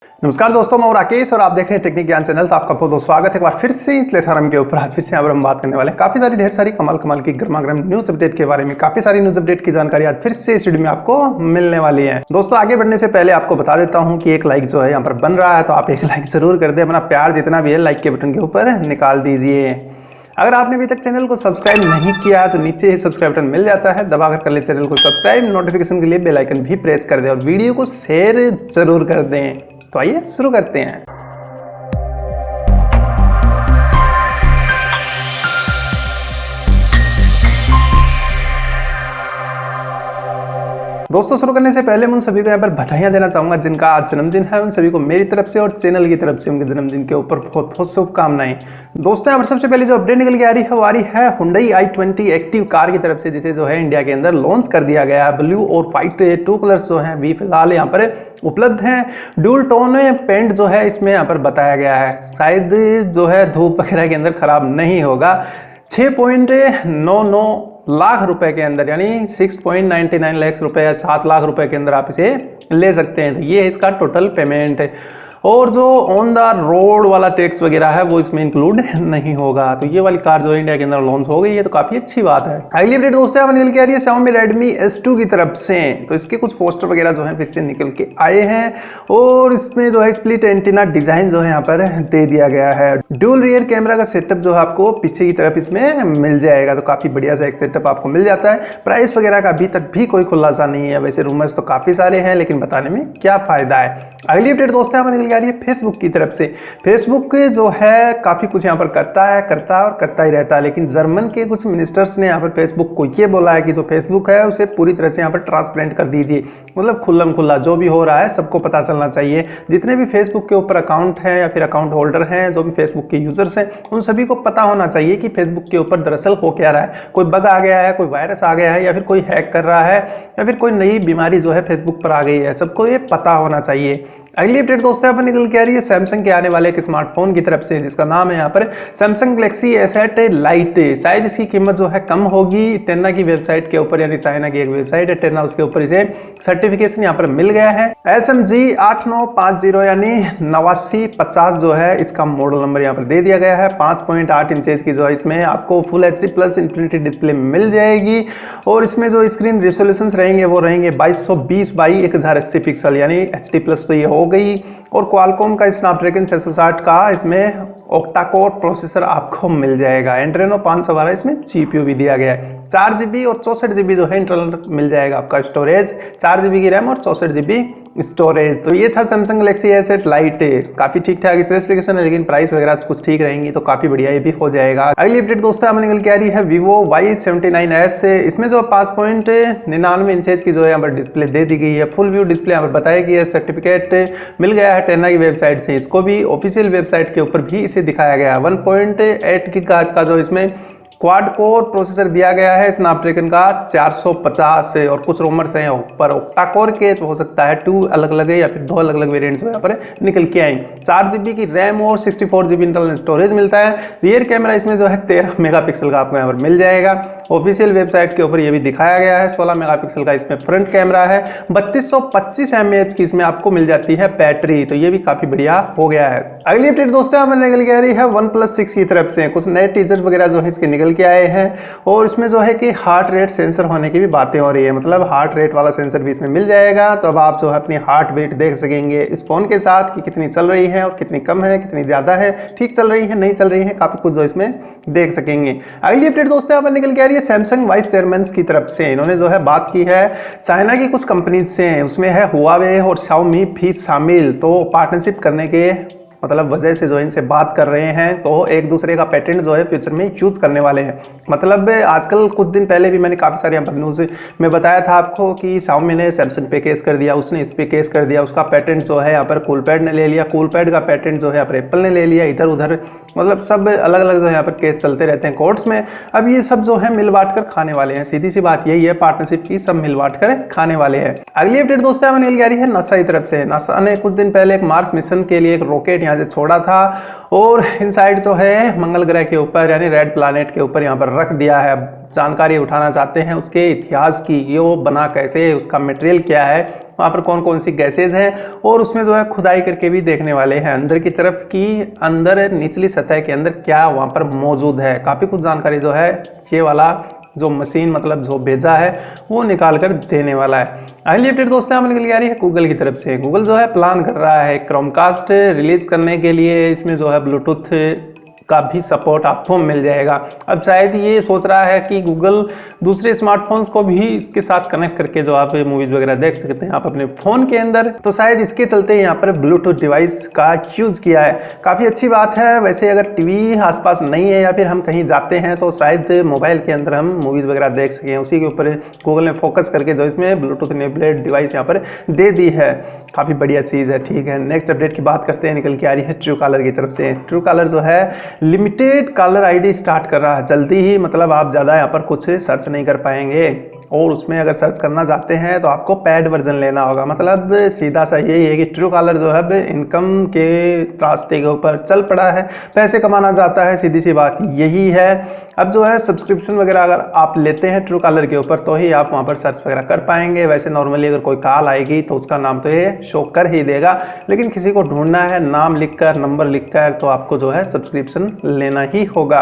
नमस्कार दोस्तों, मैं राकेश और आप देख रहे हैं टेक्निक ज्ञान चैनल। तो आपका बहुत बहुत स्वागत है एक बार फिर से इस प्लेटफॉर्म के ऊपर। आज फिर से यहाँ पर हम बात करने वाले हैं काफ़ी सारी ढेर सारी कमाल की गर्मा गर्म न्यूज़ अपडेट के बारे में। काफ़ी सारी न्यूज़ अपडेट की जानकारी आज फिर से इस वीडियो में आपको मिलने वाली है। दोस्तों आगे बढ़ने से पहले आपको बता देता हूँ कि एक लाइक जो है यहाँ पर बन रहा है, तो आप एक लाइक जरूर कर दे। अपना प्यार जितना भी है लाइक के बटन के ऊपर निकाल दीजिए। अगर आपने अभी तक चैनल को सब्सक्राइब नहीं किया है तो नीचे ही सब्सक्राइब बटन मिल जाता है, दबाकर कर ले चैनल को सब्सक्राइब। नोटिफिकेशन के लिए बेल आइकन भी प्रेस कर दें और वीडियो को शेयर जरूर कर दें। तो आइए शुरू करते हैं। दोस्तों शुरू करने से पहले मैं उन सभी को यहाँ पर बधाइयाँ देना चाहूँगा जिनका आज जन्मदिन है। उन सभी को मेरी तरफ से और चैनल की तरफ से उनके जन्मदिन के ऊपर बहुत बहुत शुभकामनाएं। दोस्तों यहाँ पर सबसे पहले जो अपडेट निकल के आ रही है वो आ रही है Hyundai i20 एक्टिव कार की तरफ से, जिसे जो है इंडिया के अंदर लॉन्च कर दिया गया है। ब्लू और व्हाइट टू कलर्स जो हैं अभी फिलहाल यहाँ पर उपलब्ध हैं। ड्यूल टोन पेंट जो है इसमें यहाँ पर बताया गया है, शायद जो है धूप वगैरह के अंदर खराब नहीं होगा। 6.99 लाख रुपए के अंदर यानी 6.99 लाख रुपए या 7 लाख रुपए के अंदर आप इसे ले सकते हैं। तो ये है इसका टोटल पेमेंट है। और जो ऑन द रोड वाला टैक्स वगैरह है वो इसमें इंक्लूड नहीं होगा। तो ये वाली कार जो इंडिया के अंदर लॉन्च हो गई है, तो काफी अच्छी बात है। अगली अपडेट दोस्तों यहाँ निकल के आ रही है Xiaomi Redmi S2 की तरफ से। तो इसके कुछ पोस्टर वगैरह जो है फिर से निकल के आए हैं और इसमें जो है स्प्लिट एंटीना डिजाइन जो है यहाँ पर दे दिया गया है। ड्यूल रियर कैमरा का सेटअप जो है आपको पीछे की तरफ इसमें मिल जाएगा। तो काफी बढ़िया सा एक सेटअप आपको मिल जाता है। प्राइस वगैरह का अभी तक भी कोई खुलासा नहीं है। वैसे रूमर्स तो काफी सारे हैं, लेकिन बताने में क्या फायदा है। अगली अपडेट दोस्तों यहाँ पर निकल के आ रही है फेसबुक की तरफ से। फेसबुक जो है काफी कुछ यहाँ पर करता ही रहता है, लेकिन जर्मन के कुछ मिनिस्टर्स ने यहाँ पर फेसबुक को ये बोला है कि जो फेसबुक है उसे पूरी तरह से यहाँ पर ट्रांसपेरेंट कर दीजिए। मतलब खुल्लम खुल्ला जो भी हो रहा है सबको पता चलना चाहिए। जितने भी फेसबुक के ऊपर अकाउंट हैं या फिर अकाउंट होल्डर हैं, जो भी फेसबुक के यूजर्स हैं, उन सभी को पता होना चाहिए कि फेसबुक के ऊपर दरअसल हो क्या रहा है। कोई बग आ गया है, कोई वायरस आ गया है, या फिर कोई हैक कर रहा है, या फिर कोई नई बीमारी जो है फेसबुक पर आ गई है। सबको ये पता होना चाहिए। अगली अपडेट दोस्तों यहाँ पर निकल के आ रही है सैमसंग के आने वाले एक स्मार्टफोन की तरफ से, जिसका नाम है यहाँ पर सैमसंग गैलेक्सी S8 लाइट। शायद इसकी कीमत जो है कम होगी। टेन्ना की वेबसाइट के ऊपर, यानी चाइना की एक वेबसाइट है टेन्ना, उसके ऊपर इसे सर्टिफिकेशन यहाँ पर मिल गया है। SMG 8950 यानी 8950 जो है इसका मॉडल नंबर यहाँ पर दे दिया गया है। 5.8 इंचेस की जो है इसमें आपको full HD plus infinity display मिल जाएगी। और इसमें जो स्क्रीन रिजोल्यूशंस रहेंगे वो रहेंगे 2220 बाई 1080 पिक्सल, यानी HD प्लस तो ये हो गई। और क्वालकॉम का स्नैपड्रैगन 660 का इसमें ऑक्टा कोर प्रोसेसर आपको मिल जाएगा। एंड्रेनो 512 इसमें GPU भी दिया गया है। 4GB और 64GB जो है इंटरनल मिल जाएगा आपका स्टोरेज। 4GB की रैम और 64GB स्टोरेज। तो ये था सैमसंग गैलेक्सी S8 लाइट। काफी ठीक ठाक स्पेसिफिकेशन है, लेकिन प्राइस वगैरह कुछ ठीक रहेंगी तो काफी बढ़िया ये भी हो जाएगा। अगली अपडेट दोस्तों हमें निकल के आ रही है Vivo Y79s। इसमें जो 5.99 इंचेस की जो है यहाँ पर डिस्प्ले दे दी गई है। फुल व्यू डिस्प्ले यहाँ पर बताया गया है। सर्टिफिकेट मिल गया है टेन्ना की वेबसाइट से। इसको भी ऑफिशियल वेबसाइट के ऊपर भी इसे दिखाया गया है। 1.8 गीगाहर्ट्ज का जो इसमें क्वाड कोर प्रोसेसर दिया गया है स्नैपड्रैगन का 450 और कुछ रूमर्स हैं ऊपर ऑक्टा कोर के, तो हो सकता है 2 अलग अलग या फिर 2 अलग अलग वेरिएंट जो यहाँ पर निकल के आए। 4GB की रैम और 64GB इंटरनल स्टोरेज मिलता है। रियर कैमरा इसमें जो है 13 मेगापिक्सल का आपको यहाँ पर मिल जाएगा। ऑफिशियल वेबसाइट के ऊपर ये भी दिखाया गया है। 16 मेगापिक्सल का इसमें फ्रंट कैमरा है। 3225 mAh की इसमें आपको मिल जाती है बैटरी। तो ये भी काफी बढ़िया हो गया है। अगली अपडेट दोस्तों हमें निकल के आ रही है OnePlus 6 की तरफ से। कुछ नए टीजर वगैरह जो है इसके निकल के आए हैं और इसमें जो है कि हार्ट रेट सेंसर होने की भी बातें हो रही है। मतलब हार्ट रेट वाला सेंसर भी इसमें मिल जाएगा। तो अब आप जो है अपनी हार्ट बीट देख सकेंगे इस फोन के साथ कि कितनी चल रही है और कितनी कम है, कितनी ज्यादा है, ठीक चल रही है, नहीं चल रही है, काफी कुछ जो इसमें देख सकेंगे। अगली अपडेट दोस्तों यहाँ पर निकल के आ रही है सैमसंग वाइस चेयरमैन की तरफ से। इन्होंने जो है बात की है चाइना की कुछ कंपनीज से, उसमें है हुआवे और Xiaomi भी शामिल। तो पार्टनरशिप करने के मतलब वजह से जो इनसे बात कर रहे हैं, तो एक दूसरे का पेटेंट जो है फ्यूचर में यूज करने वाले हैं। मतलब आजकल कुछ दिन पहले भी मैंने काफ़ी सारी न्यूज़ में बताया था आपको कि Xiaomi ने सैमसंग पे केस कर दिया, उसने इस पे केस कर दिया। उसका पेटेंट जो है यहाँ पर कूलपैड ने ले लिया, कूलपैड का पेटेंट जो है यहाँ पर एप्पल ने ले लिया। इधर उधर मतलब सब अलग अलग जो है यहाँ पर केस चलते रहते हैं कोर्ट्स में। अब ये सब जो है मिल बांट कर खाने वाले हैं। सीधी सी बात यही है, पार्टनरशिप की सब मिल बांट कर खाने वाले हैं। अगली अपडेट दोस्तों हमें निकल आ रही है नासा की तरफ से। नासा ने कुछ दिन पहले एक मार्स मिशन के लिए एक रॉकेट यहाँ यहाँ से छोड़ा था और इनसाइड जो है मंगल ग्रह के ऊपर यानी रेड प्लैनेट के ऊपर यहाँ पर रख दिया है। जानकारी उठाना चाहते हैं उसके इतिहास की, ये वो बना कैसे, उसका मटेरियल क्या है, वहाँ पर कौन कौन सी गैसेज हैं और उसमें जो है खुदाई करके भी देखने वाले हैं अंदर की तरफ की अंदर निचली सतह के अंदर क्या वहाँ पर मौजूद है। काफ़ी कुछ जानकारी जो है ये वाला जो मशीन मतलब जो भेजा है वो निकाल कर देने वाला है। अगली अपडेट दोस्तों हमें निकल आ रही है गूगल की तरफ से। गूगल जो है प्लान कर रहा है क्रोमकास्ट रिलीज करने के लिए, इसमें जो है ब्लूटूथ का भी सपोर्ट आपको मिल जाएगा। अब शायद ये सोच रहा है कि गूगल दूसरे स्मार्टफोन्स को भी इसके साथ कनेक्ट करके जो आप मूवीज़ वगैरह देख सकते हैं आप अपने फ़ोन के अंदर, तो शायद इसके चलते यहाँ पर ब्लूटूथ डिवाइस का यूज़ किया है। काफ़ी अच्छी बात है। वैसे अगर टीवी आसपास नहीं है या फिर हम कहीं जाते हैं तो शायद मोबाइल के अंदर हम मूवीज़ वगैरह देख सकें, उसी के ऊपर गूगल ने फोकस करके जो इसमें ब्लूटूथ इनेबल्ड डिवाइस यहाँ पर दे दी है। काफ़ी बढ़िया चीज़ है। ठीक है, नेक्स्ट अपडेट की बात करते हैं, निकल के आ रही है ट्रूकॉलर की तरफ से। ट्रूकॉलर जो है लिमिटेड कॉलर आईडी स्टार्ट कर रहा है जल्दी ही, मतलब आप ज़्यादा यहाँ पर कुछ सर्च नहीं कर पाएंगे और उसमें अगर सर्च करना चाहते हैं तो आपको पेड वर्जन लेना होगा। मतलब सीधा सा यही है कि ट्रूकॉलर जो है इनकम के रास्ते के ऊपर चल पड़ा है, पैसे कमाना चाहता है, सीधी सी बात यही है। अब जो है सब्सक्रिप्शन वगैरह अगर आप लेते हैं ट्रूकॉलर के ऊपर तो ही आप वहाँ पर सर्च वगैरह कर पाएंगे। वैसे नॉर्मली अगर कोई कॉल आएगी तो उसका नाम तो ये शो कर ही देगा, लेकिन किसी को ढूंढना है नाम लिखकर नंबर लिखकर तो आपको जो है सब्सक्रिप्शन लेना ही होगा।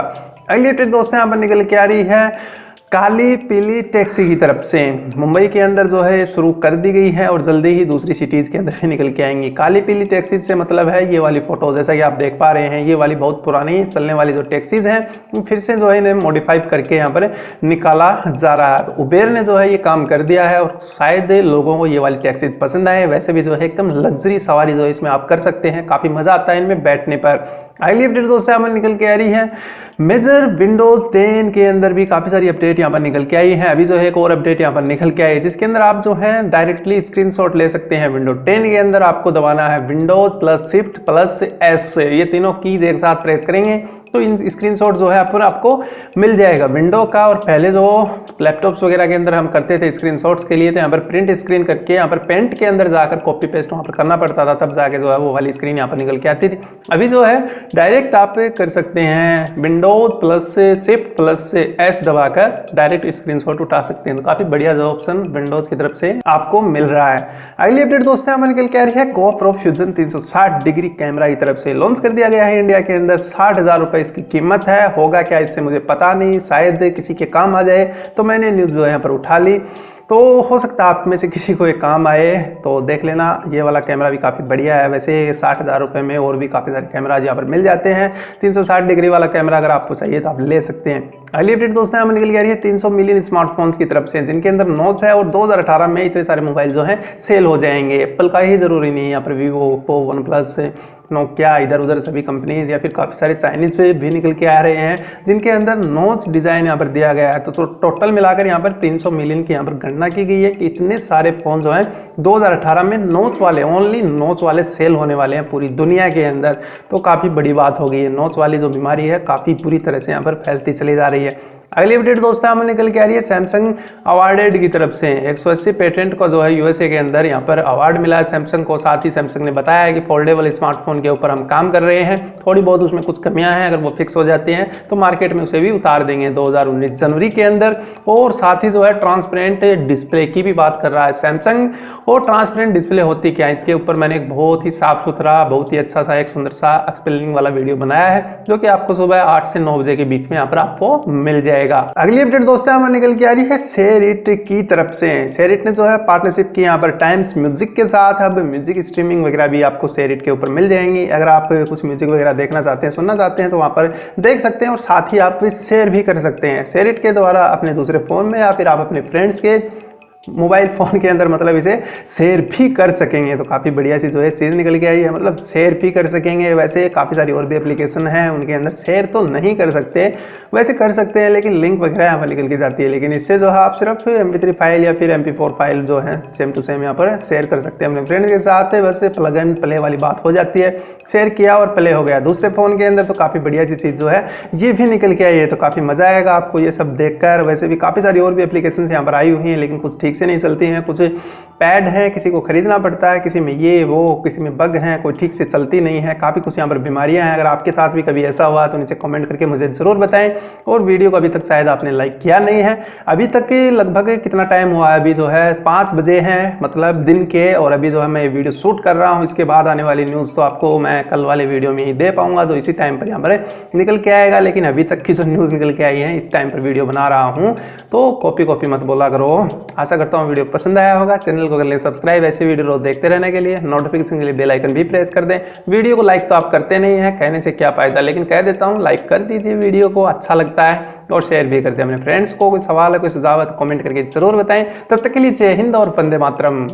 अगली अपडेट दोस्तों यहाँ पर निकल के आ रही है काली पीली टैक्सी की तरफ से। मुंबई के अंदर जो है शुरू कर दी गई है और जल्दी ही दूसरी सिटीज़ के अंदर भी निकल के आएंगी। काली पीली टैक्सीज से मतलब है ये वाली फोटो, जैसा कि आप देख पा रहे हैं ये वाली बहुत पुरानी चलने वाली जो टैक्सीज हैं फिर से जो है इन्हें मॉडिफाई करके यहाँ पर निकाला जा रहा है। उबेर ने जो है ये काम कर दिया है और शायद लोगों को ये वाली टैक्सीज पसंद आए। वैसे भी जो है एकदम लग्जरी सवारी जो है इसमें आप कर सकते हैं, काफ़ी मज़ा आता है इनमें बैठने पर। अगली अपडेट दोस्तों हमें निकल के आ रही है मेजर विंडोज 10 के अंदर भी काफ़ी सारी अपडेट यहाँ पर निकल के आई है। अभी जो है एक और अपडेट यहाँ पर निकल के आई है जिसके अंदर आप जो है डायरेक्टली स्क्रीनशॉट ले सकते हैं। विंडो 10 के अंदर आपको दबाना है Windows plus shift plus S, ये तीनों कीज एक साथ प्रेस करेंगे तो इन स्क्रीनशॉट जो है आपको मिल जाएगा विंडो का। और पहले जो लैपटॉप्स वगैरह के अंदर हम करते थे स्क्रीनशॉट्स के लिए तो यहाँ पर प्रिंट स्क्रीन करके यहाँ पर पेंट के अंदर जाकर कॉपी पेस्ट वहाँ पर करना पड़ता था, तब जाके जो है वो वाली स्क्रीन यहाँ पर निकल के आती थी। अभी जो है डायरेक्ट आप कर सकते हैं Windows plus shift plus S दबाकर डायरेक्ट स्क्रीनशॉट उठा सकते हैं। तो काफ़ी बढ़िया जो ऑप्शन विंडोज की तरफ से आपको मिल रहा है। अगली अपडेट दोस्तों हमें निकल के आ रही है GoPro फ्यूजन 360 डिग्री कैमरा की तरफ से। लॉन्च कर दिया गया है इंडिया के अंदर, 60,000 रुपये इसकी कीमत है। होगा क्या इससे मुझे पता नहीं, शायद किसी के काम आ जाए तो मैंने न्यूज़ जो है यहाँ पर उठा ली, तो हो सकता है आप में से किसी को एक काम आए तो देख लेना। ये वाला कैमरा भी काफ़ी बढ़िया है। वैसे 60,000 रुपये में और भी काफ़ी सारे कैमराज यहाँ पर मिल जाते हैं। 360 डिग्री वाला कैमरा अगर आपको चाहिए तो आप ले सकते हैं। अगली अपडेट दोस्तों हमें निकल के आ रही है 300 मिलियन स्मार्टफोन्स की तरफ से जिनके अंदर नोच है और 2018 में इतने सारे मोबाइल जो हैं सेल हो जाएंगे। एप्पल का ही ज़रूरी नहीं है, यहाँ पर Vivo, Oppo, one plus, Nokia, इधर उधर सभी कंपनीज या फिर काफ़ी सारे चाइनीज पे भी निकल के आ रहे हैं जिनके अंदर नोच डिज़ाइन यहाँ पर दिया गया है। तो टोटल मिलाकर यहाँ पर 300 मिलियन की यहाँ पर गणना की गई है कि इतने सारे फ़ोन जो हैं 2018 में नोच वाले, ओनली नोच वाले सेल होने वाले हैं पूरी दुनिया के अंदर। तो काफ़ी बड़ी बात हो गई है। नोच वाली जो बीमारी है काफ़ी बुरी तरह से यहाँ पर फैलती चली जा रही है। अगली अपडेट दोस्तों हमें निकल के आ रही है सैमसंग अवार्डेड की तरफ से। 180 पेटेंट को जो है यूएसए के अंदर यहाँ पर अवार्ड मिला है सैमसंग को। साथ ही सैमसंग ने बताया है कि फोल्डेबल स्मार्टफोन के ऊपर हम काम कर रहे हैं, थोड़ी बहुत उसमें कुछ कमियां हैं, अगर वो फिक्स हो जाती हैं तो मार्केट में उसे भी उतार देंगे 2019 जनवरी के अंदर। और साथ ही जो है ट्रांसपेरेंट डिस्प्ले की भी बात कर रहा है सैमसंग। और ट्रांसपेरेंट डिस्प्ले होती क्या है, इसके ऊपर मैंने एक बहुत ही साफ सुथरा, बहुत ही अच्छा सा, एक सुंदर सा एक्सप्लेनिंग वाला वीडियो बनाया है जो कि आपको सुबह 8 से 9 बजे के बीच में यहाँ पर आपको मिल जाएगा। अगली अपडेट दोस्तों हमें निकल के आ रही है SHAREit की तरफ से। SHAREit ने जो है पार्टनरशिप की यहाँ पर टाइम्स म्यूजिक के साथ। अब म्यूजिक स्ट्रीमिंग वगैरह भी आपको SHAREit के ऊपर मिल जाएंगी। अगर आप कुछ म्यूजिक वगैरह देखना चाहते हैं, सुनना चाहते हैं तो वहाँ पर देख सकते हैं और साथ ही आप शेयर भी कर सकते हैं SHAREit के द्वारा अपने दूसरे फ़ोन में या फिर आप अपने फ्रेंड्स के मोबाइल फ़ोन के अंदर मतलब इसे शेयर भी कर सकेंगे। तो काफ़ी बढ़िया सी जो है चीज़ निकल के आई है, मतलब शेयर भी कर सकेंगे। वैसे काफ़ी सारी और भी एप्लीकेशन हैं उनके अंदर शेयर तो नहीं कर सकते, वैसे कर सकते हैं लेकिन लिंक वगैरह यहाँ पर निकल के जाती है। लेकिन इससे जो है आप सिर्फ MP3 फाइल या फिर MP4 फाइल जो है सेम टू सेम यहाँ पर शेयर कर सकते हैं अपने फ्रेंड्स के साथ। वैसे प्लग एंड प्ले वाली बात हो जाती है, शेयर किया और प्ले हो गया दूसरे फ़ोन के अंदर। तो काफ़ी बढ़िया सी चीज़ जो है ये भी निकल के आई है, तो काफ़ी मज़ा आएगा आपको ये सब देखकर। वैसे भी काफ़ी सारी और भी एप्लीकेशन यहाँ पर आई हुई हैं लेकिन कुछ ठीक ठीक से नहीं चलती हैं, कुछ पैड है किसी को खरीदना पड़ता है, किसी में ये वो, किसी में बग हैं, कोई ठीक से चलती नहीं है, काफ़ी कुछ यहाँ पर बीमारियाँ हैं। अगर आपके साथ भी कभी ऐसा हुआ तो नीचे कमेंट करके मुझे ज़रूर बताएं। और वीडियो को अभी तक शायद आपने लाइक किया नहीं है अभी तक के, लगभग कितना टाइम हुआ है, अभी जो है 5 बजे हैं मतलब दिन के, और अभी जो है मैं वीडियो शूट कर रहा हूँ। इसके बाद आने वाली न्यूज़ तो आपको मैं कल वाले वीडियो में ही दे पाऊंगा, जो इसी टाइम पर यहाँ पर निकल के आएगा। लेकिन अभी तक की जो न्यूज़ निकल के आई है इस टाइम पर वीडियो बना रहा हूँ, तो कॉपी मत बोला करो। आशा करता हूँ वीडियो पसंद आया होगा। चैनल को कर ले सब्सक्राइब ऐसे वीडियो रोज देखते रहने के लिए। नोटिफिकेशन के लिए बेल आइकन भी प्रेस कर दें। वीडियो को लाइक तो आप करते नहीं है, कहने से क्या फायदा, लेकिन कह देता हूँ लाइक कर दीजिए, वीडियो को अच्छा लगता है, और शेयर भी करते हैं अपने फ्रेंड्स को। कोई सवाल है, कोई सुझाव है तो कमेंट करके जरूर बताएं। तब तक के लिए जय हिंद और वंदे मातरम।